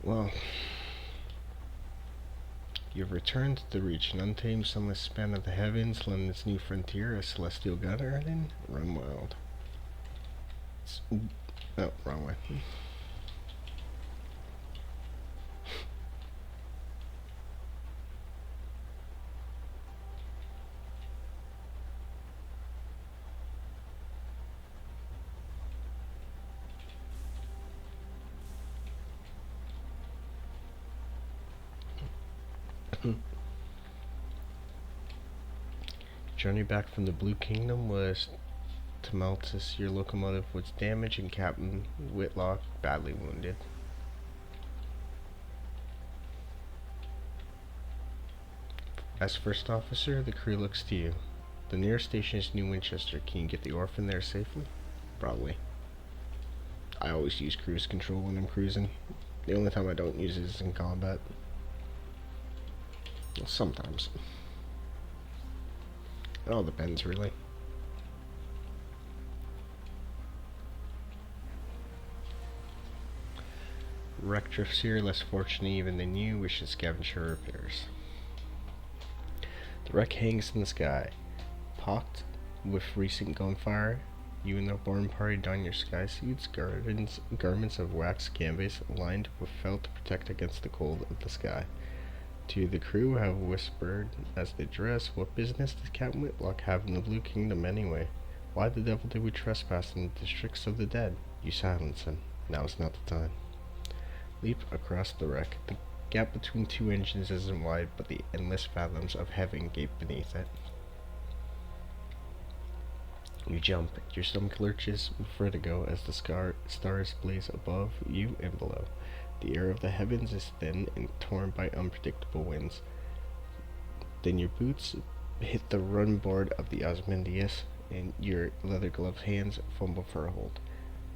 Well, you've returned to the reach, an untamed, sunless span of the heavens, lend this new frontier a celestial garden. Run wild. Oh, wrong way. Journey back from the Blue Kingdom was tumultuous. Your locomotive was damaged and Captain Whitlock badly wounded. As first officer, the crew looks to you. The nearest station is New Winchester. Can you get the orphan there safely? Probably. I always use cruise control when I'm cruising. The only time I don't use it is in combat. Well, sometimes. It all depends, really. Wreck drifts here, less fortunate even than you, wishes scavenge for repairs. The wreck hangs in the sky, pocked with recent gunfire. You and the born party don your sky suits, garments of wax canvas lined with felt to protect against the cold of the sky. To the crew have whispered as they dress, what business does Captain Whitlock have in the Blue Kingdom anyway? Why the devil did we trespass in the districts of the dead? You silence him. Now is not the time. Leap across the wreck. The gap between two engines isn't wide, but the endless fathoms of heaven gape beneath it. You jump. Your stomach lurches with vertigo as the stars blaze above you and below. The air of the heavens is thin and torn by unpredictable winds. Then your boots hit the run board of the Osmondius, and your leather-gloved hands fumble for a hold.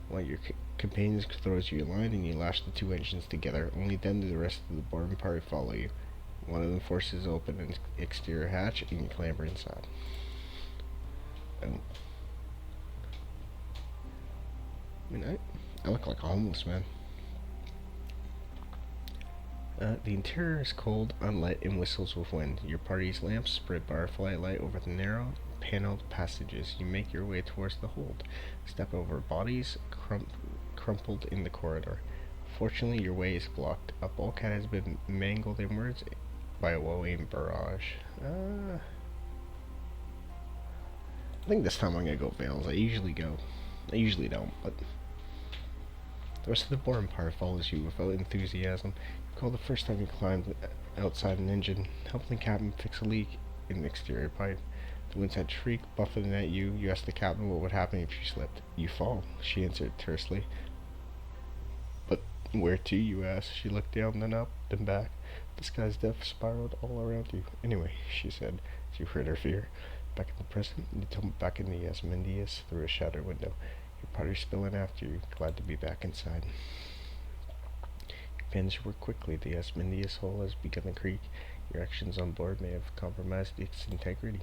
While your companions throws you a line and you lash the two engines together, only then do the rest of the boarding party follow you. One of them forces open an exterior hatch and you clamber inside. Oh. I mean, I look like a homeless man. The interior is cold, unlit, and whistles with wind. Your party's lamps spread firefly light over the narrow, paneled passages. You make your way towards the hold. Step over bodies crumpled in the corridor. Fortunately, your way is blocked. A bulkhead has been mangled inwards by a well-aimed barrage. I think this time I'm gonna go Veils. I usually don't, but the rest of the boarding party follows you without enthusiasm. You recall the first time you climbed outside an engine, helping the captain fix a leak in the exterior pipe. The winds had shrieked, buffeting at you. You asked the captain what would happen if you slipped. You fall, she answered tersely. But where to, you asked. She looked down, then up, then back. The sky's depth spiraled all around you. Anyway, she said, as you heard her fear. Back in the present, you tumbled back in the Asmodeus through a shattered window. Your party spilling after you, glad to be back inside. Your pens work quickly. The Asmodeus hull has begun to creak. Your actions on board may have compromised its integrity.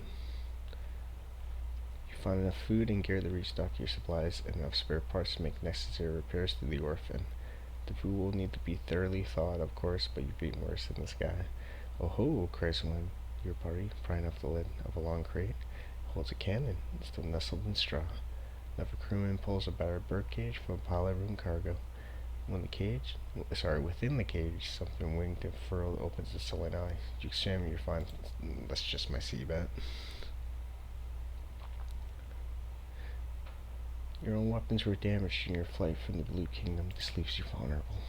You find enough food and gear to restock your supplies and enough spare parts to make necessary repairs to the orphan. The food will need to be thoroughly thawed, of course, but you've been worse in the sky. Oh ho, cries one. Your party, prying off the lid of a long crate, holds a cannon, still nestled in straw. Another crewman pulls a battered birdcage from a pile of room cargo. Within the cage, something winged and furrowed opens its sullen eye. You examine, you find that's just my seabed. Your own weapons were damaged in your flight from the Blue Kingdom. This leaves you vulnerable.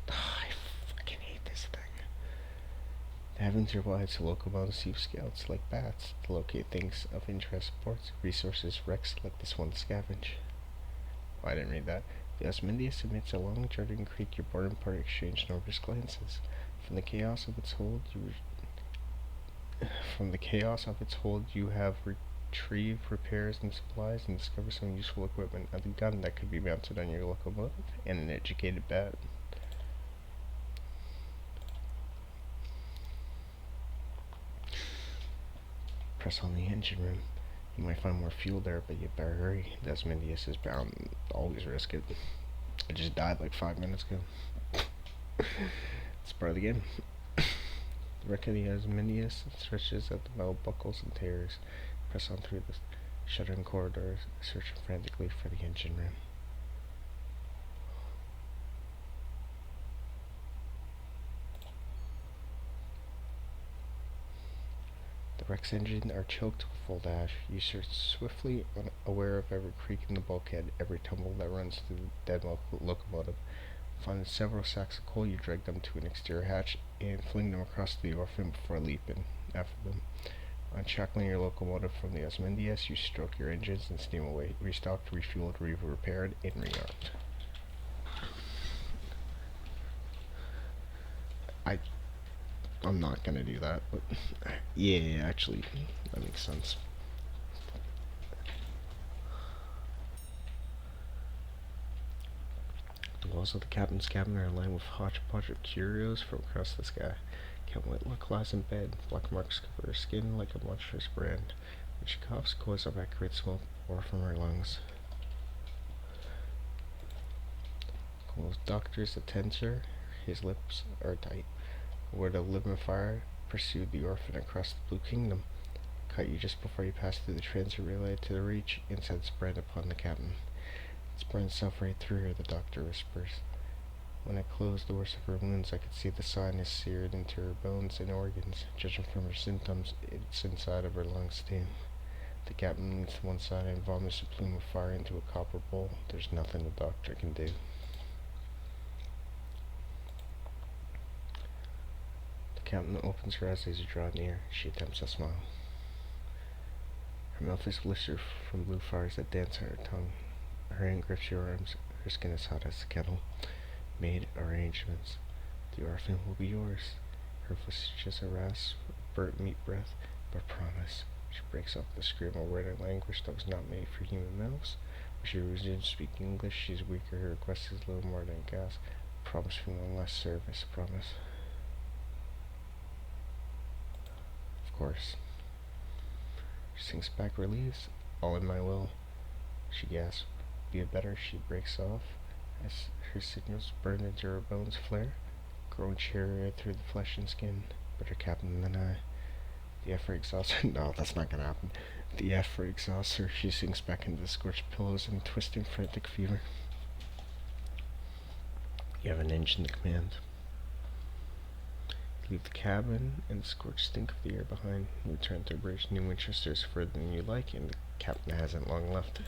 I fucking hate this thing. The heavens are wide, so locomotives see scouts like bats to locate things of interest, ports, resources, wrecks like this one to scavenge. Oh, I didn't read that. The Osmondius emits a long jutting creak. Your boarding party exchange nervous glances. From the chaos of its hold, you have retrieved repairs and supplies and discovered some useful equipment, a gun that could be mounted on your locomotive, and an educated bat. Press on the engine room. You might find more fuel there, but you better hurry. The Asmodeus is bound. Always risk it. I just died like 5 minutes ago. It's part of the game. The wreck of the Asmodeus stretches at the metal buckles and tears. Press on through the shuddering corridors, searching frantically for the engine room. The wreck's engines are choked with full ash. You search swiftly, unaware of every creak in the bulkhead, every tumble that runs through the dead locomotive. Finding several sacks of coal, you drag them to an exterior hatch and fling them across the orphan before leaping after them. Unshackling your locomotive from the Asmodeus, you stroke your engines and steam away. Restocked, refueled, repaired, and rearmed. I'm not gonna do that, but yeah, actually, that makes sense. The walls of the captain's cabin are lined with hodgepodge of curios from across the sky. Count Whitlock lies in bed, black marks cover her skin like a monstrous brand. When she coughs, clouds of accurate smoke pour from her lungs. Cole's doctors attend her. His lips are tight. A word of living fire pursued the orphan across the Blue Kingdom. Caught you just before you passed through the transit relay to the Reach, and set spread upon the captain. It's burned itself right through her, the doctor whispers. When I closed the worst of her wounds, I could see the sinus seared into her bones and organs. Judging from her symptoms, it's inside of her lungs too. The captain leans to one side and vomits a plume of fire into a copper bowl. There's nothing the doctor can do. The captain opens her eyes as you draw near. She attempts a smile. Her mouth is blistered from blue fires that dance on her tongue. Her hand grips your arms. Her skin is hot as a kettle. Made arrangements. The orphan will be yours. Her voice is just a rasp, burnt meat breath, but promise. She breaks off the scream, a word in language that was not made for human mouths. When she resumes speaking English, she's weaker. Her request is little more than a gasp. Promise me one last service. Promise. Of course. She sinks back, relieves. All in my will. She gasps. Be it better. She breaks off as her signals burn into her bones flare, growing cherrier through the flesh and skin. But her captain than I. The effort exhausts her. No, that's not gonna happen. The effort exhausts her. She sinks back into the scorched pillows in twisting frantic fever. You have an engine to command. You leave the cabin and the scorched stink of the air behind. You return to bridge New Winchester's further than you like, and the captain hasn't long left.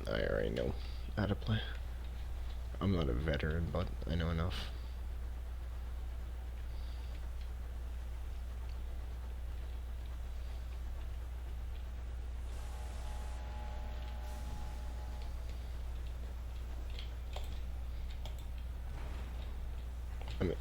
I already know how to play. I'm not a veteran, but I know enough. I mean,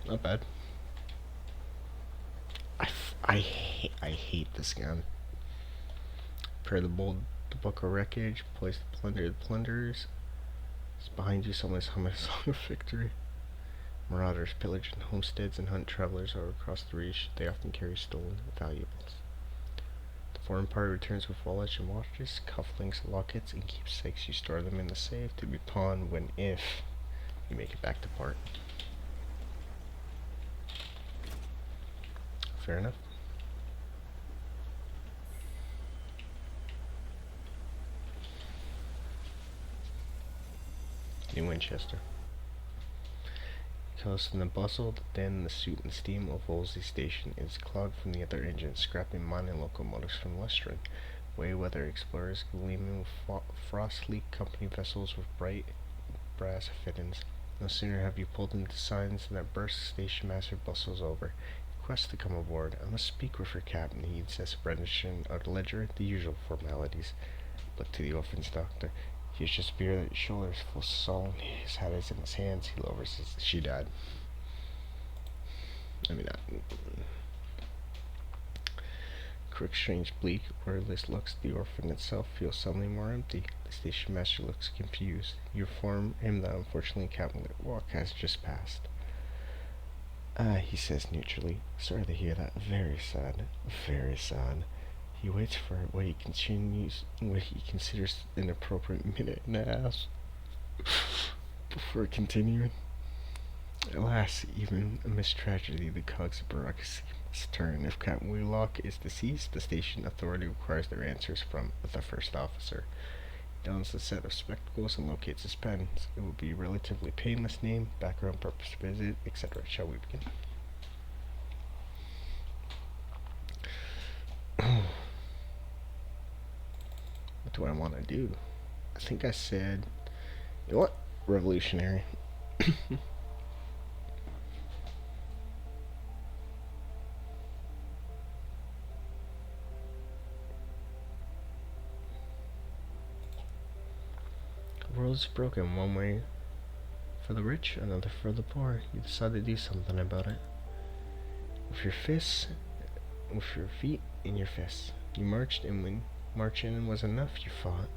not bad. I hate this gun. Prepare the book of wreckage. Place the plunderers. It's behind you. Someone's humming a song of victory. Marauders pillage homesteads and hunt travelers all across the Reach. They often carry stolen valuables. The foreign party returns with wallets and watches, cufflinks, lockets, and keepsakes. You store them in the safe to be pawned when, if, you make it back to port. Fair enough. New Winchester. Coast in the bustle, then the soot and steam of Wolsey Station is clogged from the other engines, scrapping mining locomotives from Lestrin. Way-weather explorers gleaming with frost-leak company vessels with bright brass fittings. No sooner have you pulled into signs than a burst station master bustles over. Request to come aboard. I must speak with your captain, he insists, brandishing a ledger, the usual formalities. Look to the orphan's doctor. He has just beard at his shoulders, full of song. His hat is in his hands. He lowers his. She died. I mean, Crook strange, bleak, wordless looks. The orphan itself feels suddenly more empty. The station master looks confused. You inform him that unfortunately Captain Whitlock has just passed. He says neutrally. Sorry to hear that. Very sad. Very sad. He waits for what he considers an appropriate minute and a half before continuing. Alas, even amidst tragedy, the cogs of bureaucracy must turn. If Captain Wheelock is deceased, the station authority requires their answers from the first officer. He dons the set of spectacles and locates his pens. It will be a relatively painless name, background, purpose, visit, etc. Shall we begin? What do I want to do? I think I said, you know what? Revolutionary. The world is broken, one way for the rich, another for the poor. You decide to do something about it. With your feet in your fists. You marched, and when marching was enough, you fought.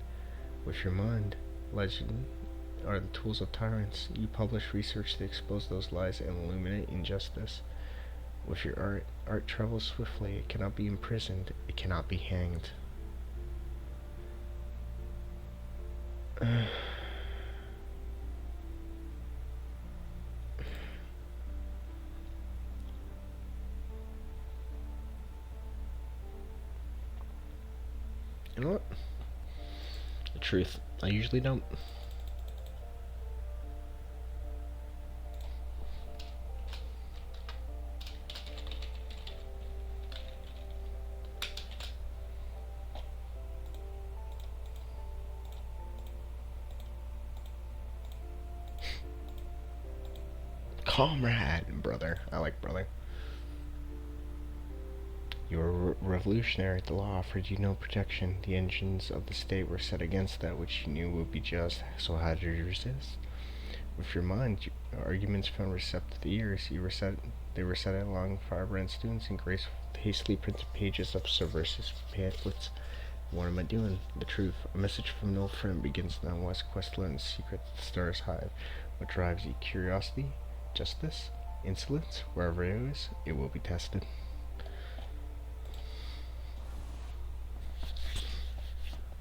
With your mind, legend are the tools of tyrants. You publish research to expose those lies and illuminate injustice. With your art travels swiftly. It cannot be imprisoned. It cannot be hanged. You know what? The truth, I usually don't. Comrade, brother. I like brother. You were revolutionary. The law offered you no protection. The engines of the state were set against that which you knew would be just. So how did you resist? With your mind, your arguments found receptive ears. They were set along firebrand students and graced with hastily printed pages of subversive pamphlets. What am I doing? The truth. A message from an old friend begins now. West quest to learn the secret that the stars hide. What drives you? Curiosity? Justice? Insolence? Wherever it is, it will be tested.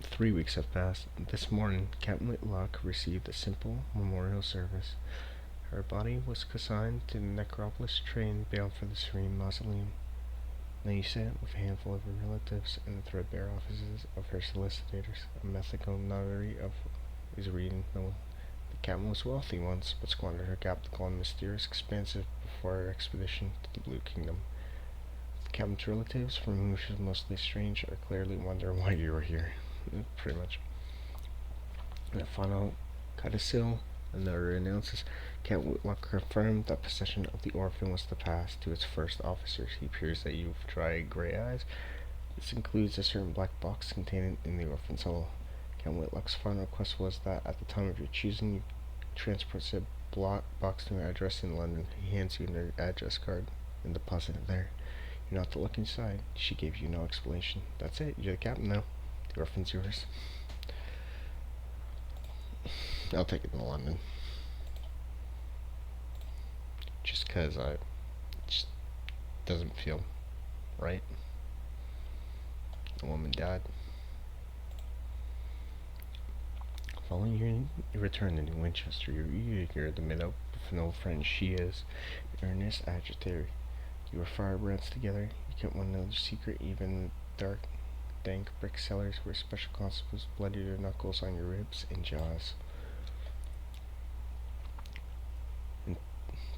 3 weeks have passed. This morning, Captain Whitlock received a simple memorial service. Her body was consigned to the necropolis train bound for the serene mausoleum. Now you sat with a handful of her relatives in the threadbare offices of her solicitors. A mythical notary is reading the captain was wealthy once, but squandered her capital on mysterious expenses before her expedition to the Blue Kingdom. The captain's relatives, from whom she was mostly strange, are clearly wondering why you were here. Pretty much. In a final codicil, another announces Captain Whitlock confirmed that possession of the orphan was to pass to its first officers. He peers at you with dry gray eyes. This includes a certain black box contained in the orphan's hull. Captain Whitlock's final request was that at the time of your choosing, you transport said box to an address in London. He hands you an address card and deposit it there. You're not to look inside. She gave you no explanation. That's it. You're the captain now. The orphan's yours. I'll take it to London. Just 'cause it just doesn't feel right. The woman died. Following your return to New Winchester, you're eager to meet up with an old friend. She is an earnest agitator. You were firebrands together. You kept one another's secret, even in the dark, dank brick cellars where special constables bloodied their knuckles on your ribs and jaws. In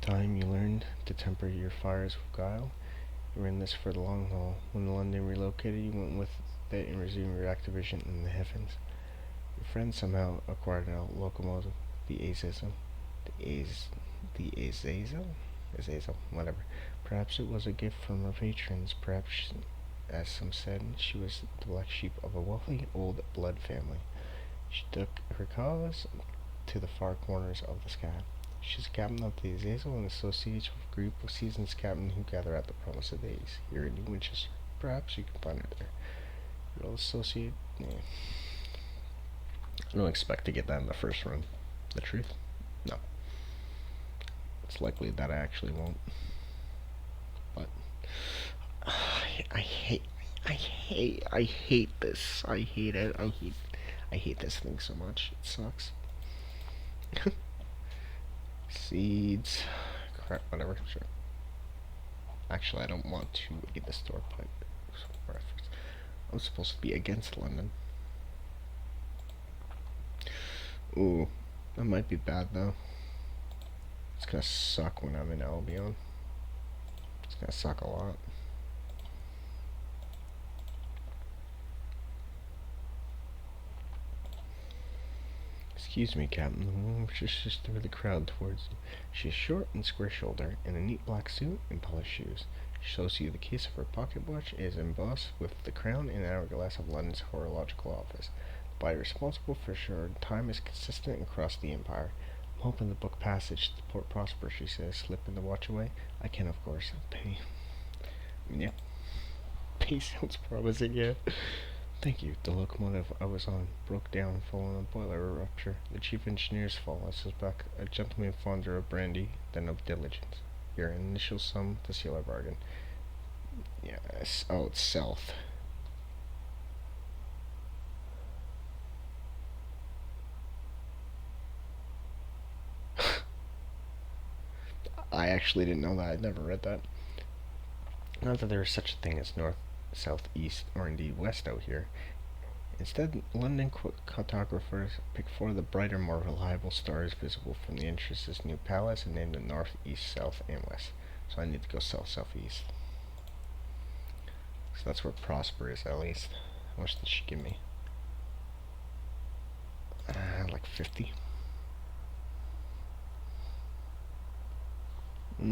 time, you learned to temper your fires with guile. You were in this for the long haul. When London relocated, you went with it and resumed your activism in the heavens. Your friend somehow acquired a locomotive, the Azazel, whatever. Perhaps it was a gift from her patrons. Perhaps, as some said, she was the black sheep of a wealthy old blood family. She took her cause to the far corners of the sky. She's captain of the Azazel and associates with a group of seasoned captains who gather at the promise of days here in New Winchester. Perhaps you can find her there. You'll associate. I don't expect to get that in the first run. The truth? No. It's likely that I actually won't. But I hate this. I hate it. I hate this thing so much. It sucks. Seeds. Crap, whatever. Sure. Actually, I don't want to eat the store pipe. I'm supposed to be against London. Ooh, that might be bad though. It's gonna suck when I'm in Albion. It's gonna suck a lot. Excuse me, Captain. The woman pushes through the crowd towards you. She is short and square-shouldered, in a neat black suit and polished shoes. She shows you the case of her pocket watch is embossed with the crown and hourglass of London's horological office. The body responsible for sure time is consistent across the empire. I'm hoping the book passage to Port Prosper, she says, slipping the watch away. I can, of course, pay. Yeah. Pay sounds promising, yeah. Thank you. The locomotive I was on broke down following a boiler rupture. The chief engineer's fault. I suspect a gentleman fonder of brandy than of diligence. Your initial sum to seal our bargain. Yes. Oh, it's south. I actually didn't know that. I'd never read that. Not that there is such a thing as north, south, east, or indeed west out here. Instead, London cartographers pick four of the brighter, more reliable stars visible from the entrance to this new palace and name them north, east, south, and west. So I need to go south, southeast. So that's where Prosper is, at least. How much did she give me? Like 50. I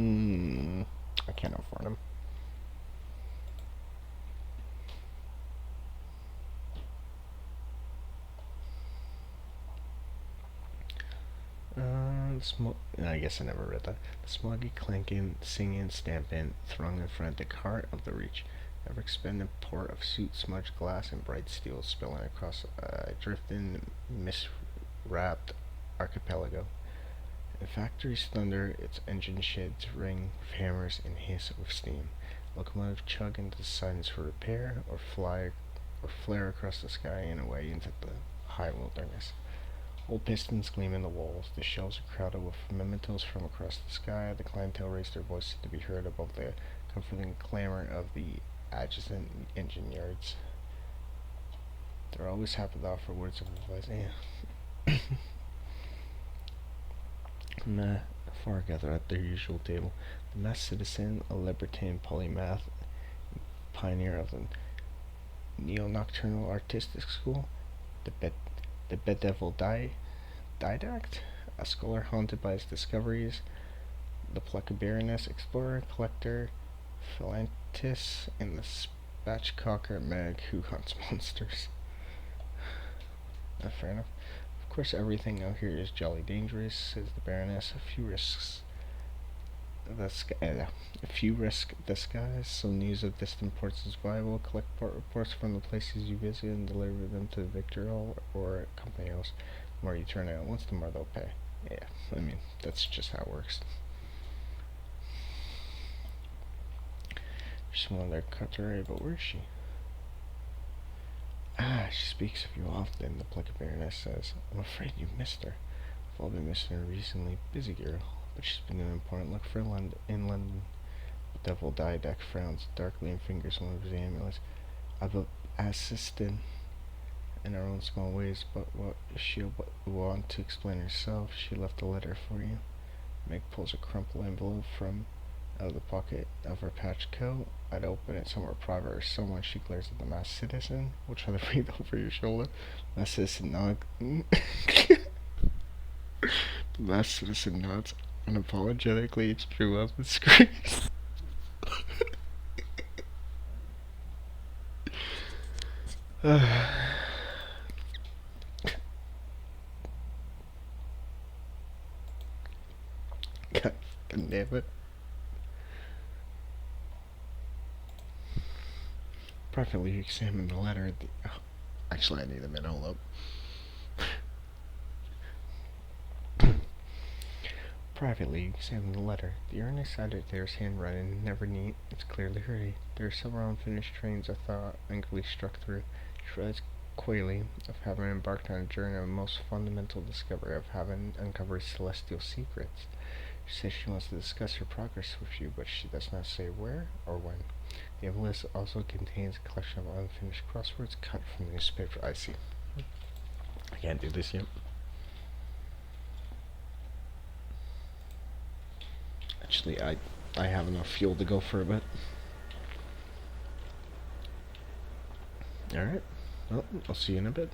can't afford them. I guess I never read that. The smoggy, clanking, singing, stamping, throng in front the cart of the reach. Ever expended port of soot, smudged glass, and bright steel spilling across a drifting, mist-wrapped archipelago. The factory's thunder, its engine sheds ring with hammers and hiss with steam. Locomotive chug into the silence for repair, or flare across the sky and away into the high wilderness. Old pistons gleam in the walls. The shelves are crowded with mementos from across the sky. The clientele raise their voices to be heard above the comforting clamor of the adjacent engine yards. They're always happy to offer words of advice. Nah, far gather at their usual table. The masked citizen, a libertine polymath, pioneer of the neo-nocturnal artistic school, the bedevil didact, a scholar haunted by his discoveries, the Plecobaroness, explorer, collector, philanthropist, and the spatchcocker Meg who hunts monsters. Fair enough. Of course, everything out here is jolly dangerous, says the Baroness. A few risks the skies, so news of distant ports is viable. Collect port reports from the places you visit and deliver them to the Victor Hall or a company house. The more you turn out once, the more they'll pay. Yeah, I mean, that's just how it works. She's one of their cutlery, but where is she? She speaks of you often, the Pleca Baroness says. I'm afraid you missed her. I've all been missing her recently. Busy girl, but she's been an important look for in London. The devil Didac frowns darkly and fingers one of his amulets. I've assisted in her own small ways, but what she'll want to explain herself. She left a letter for you. Meg pulls a crumpled envelope from out of the pocket of her patched coat. I'd open it somewhere private or someone. She glares at the masked citizen. We'll try to read over your shoulder. Masked citizen nods. The masked citizen nods unapologetically. It's true up and screams. God damn it. Privately examine the letter. Actually, I need a minute. Hold up. Privately, you examine the letter. The earnest editor is handwriting, never neat. It's clearly hurried. There are several unfinished trains of thought angrily struck through. She writes coyly of having embarked on a journey of most fundamental discovery, of having uncovered celestial secrets. She says she wants to discuss her progress with you, but she does not say where or when. The envelope also contains a collection of unfinished crosswords cut from the newspaper. I see. I can't do this yet. Actually, I have enough fuel to go for a bit. Alright. Well, I'll see you in a bit.